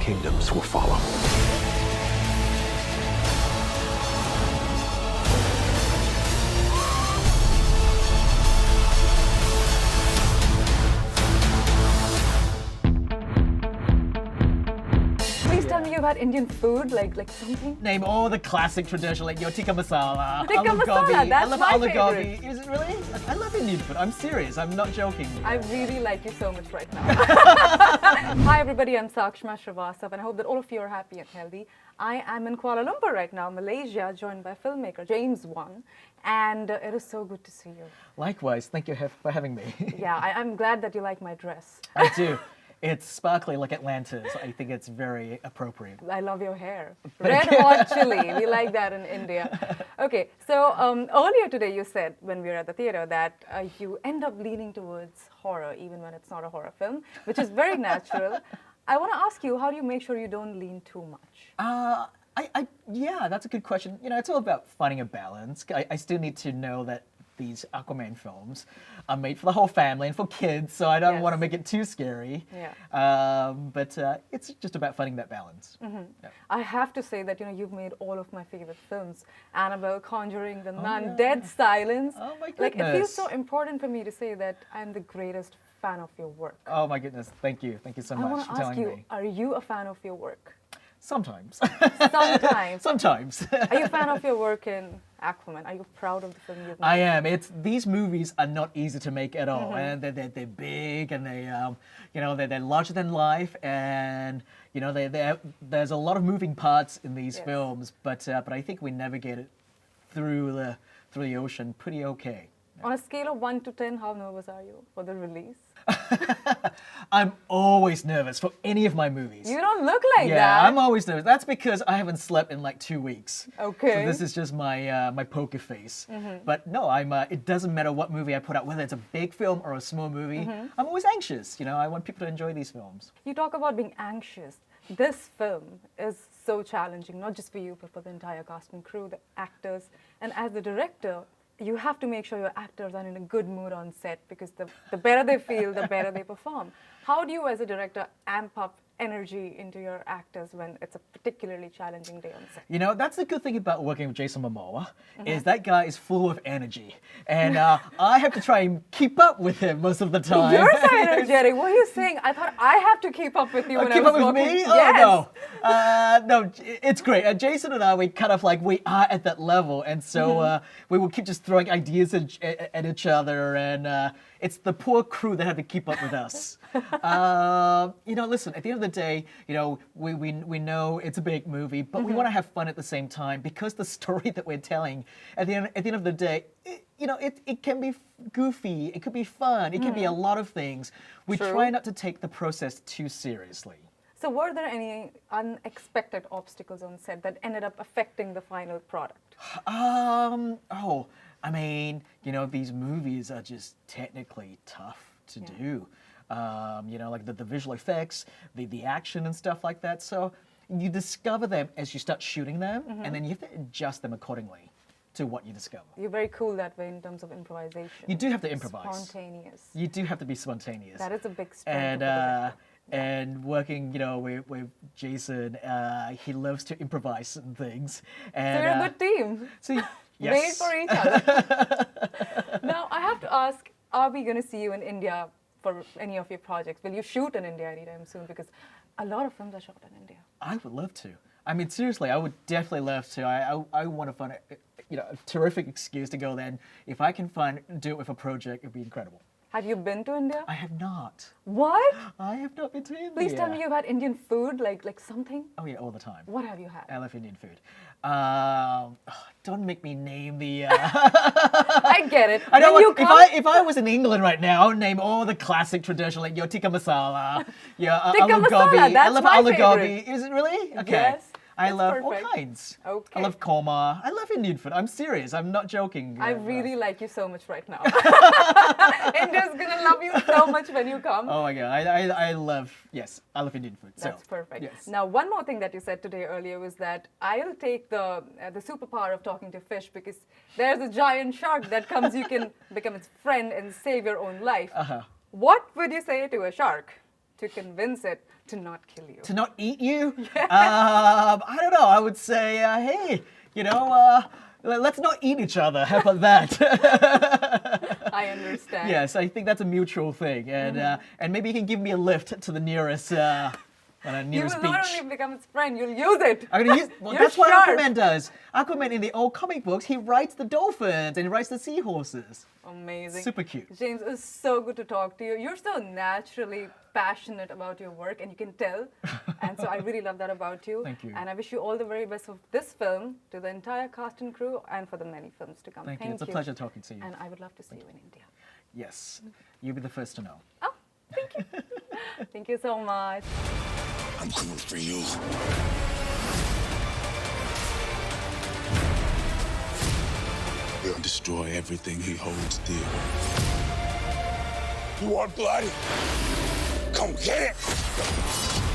kingdoms will follow. Please tell me you've had Indian food, like something. Name all the classic traditional, like your Tikka Masala, Tikka aloo Masala, gobi. that's I love my aloo gobi. favorite. Is it really? I love Indian food. I'm serious. I'm not joking. I really like you so much right now. Hi everybody, I'm Sakshma Srivastav and I hope that all of you are happy and healthy. I am in Kuala Lumpur right now, Malaysia, joined by filmmaker James Wan, and it is so good to see you. Likewise. Thank you for having me. Yeah, I'm glad that you like my dress. I do. It's sparkly like Atlantis. I think it's very appropriate. I love your hair. Red hot chili, we like that in India. Okay, so earlier today you said when we were at the theater that you end up leaning towards horror even when it's not a horror film, which is very natural. I want to ask you, how do you make sure you don't lean too much? Yeah, that's a good question. You know, it's all about finding a balance. I still need to know that these Aquaman films are made for the whole family and for kids, so I don't want to make it too scary. Yeah. But it's just about finding that balance. Mm-hmm. Yeah. I have to say that you've made all of my favorite films: Annabelle, Conjuring, The Nun, yeah. Dead Silence. Oh my Like, it feels goodness. so important for me to say that I'm the greatest fan of your work. Oh my goodness, thank you so I much want for to ask telling you, me. are you a fan of your work? Sometimes. Sometimes. Sometimes. Are you a fan of your work in Aquaman? Are you proud of the film you've made? I am. These movies are not easy to make at all, Mm-hmm. and they're big, and they're larger than life, and there's a lot of moving parts in these Yes. films, but I think we navigated through the ocean pretty okay. On a scale of 1 to 10, how nervous are you for the release? I'm always nervous for any of my movies. You don't look like Yeah, that. I'm always nervous. That's because I haven't slept in like 2 weeks. Okay. So this is just my poker face. But no, it doesn't matter what movie I put out, whether it's a big film or a small movie. I'm always anxious. You know, I want people to enjoy these films. You talk about being anxious. This film is so challenging, not just for you, but for the entire cast and crew, the actors. And as the director, you have to make sure your actors are in a good mood on set, because the better they feel, the better they perform. How do you, as a director, amp up energy into your actors when it's a particularly challenging day on set? You know, that's the good thing about working with Jason Momoa, is that guy is full of energy. And I have to try and keep up with him most of the time. You're so energetic. What are you saying? I thought I have to keep up with you when I Keep was up with working. me? Yes. Oh, no. No, it's great. Jason and I, we kind of like, we are at that level. And so we will keep just throwing ideas at each other. And it's the poor crew that have to keep up with us. You know, listen, at the end of the day, you know, we know it's a big movie, but we want to have fun at the same time, because the story that we're telling, at the end of the day, it can be goofy, it could be fun, it can be a lot of things. We True. try not to take the process too seriously. So were there any unexpected obstacles on set that ended up affecting the final product? I mean, you know, these movies are just technically tough to do. You know, like the visual effects, the action and stuff like that. So you discover them as you start shooting them, and then you have to adjust them accordingly to what you discover. You're very cool that way in terms of improvisation. You do have to improvise. Spontaneous. You do have to be spontaneous. That is a big strength. And of the director. and working, you know, with Jason, he loves to improvise certain things. And, So you're a good team. So Made yes. for each other. Now, I have to ask, are we going to see you in India for any of your projects? Will you shoot in India anytime soon? Because a lot of films are shot in India. I would love to. I mean, seriously, I would definitely love to. I want to find a terrific excuse to go there. And if I can do it with a project, it'd be incredible. Have you been to India? I have not. What? I have not been to India. Please tell me you've had Indian food, like something. Oh yeah, all the time. What have you had? I love Indian food. Don't make me name the. I get it. I don't When want, you come, if I was in England right now, I would name all the classic traditional, like your Tikka Masala, your Tikka aloo Masala, gobi. I that's love my aloo gobi. favorite. Is it really? Okay. Yes, I it's love perfect. all kinds. Okay. I love korma. I love Indian food. I'm serious. I'm not joking. I really like you so much right now. India's gonna love you so much when you come. Oh my god, I love Indian food. That's so, perfect. Yes. Now, one more thing that you said today earlier was that I'll take the superpower of talking to fish, because there's a giant shark that comes, you can become its friend and save your own life. Uh-huh. What would you say to a shark to convince it to not kill you? To not eat you? I don't know. I would say, hey, let's not eat each other. How about that? I understand. Yes, I think that's a mutual thing, and maybe you can give me a lift to the nearest nearest You will beach. not only become its friend, you'll use it. I'm gonna use. Well, You're that's what sharp. Aquaman does. Aquaman in the old comic books, he rides the dolphins and he rides the seahorses. Amazing. Super cute. James, it's so good to talk to you. You're so naturally passionate about your work, and you can tell. And so I really love that about you. Thank you. And I wish you all the very best of this film, to the entire cast and crew, and for the many films to come. Thank you. It's a pleasure talking to you. And I would love to see you in India. Yes, you'll be the first to know. Oh, thank you. Thank you so much. I'm coming for you. We'll destroy everything he holds dear. You want blood? Come get it!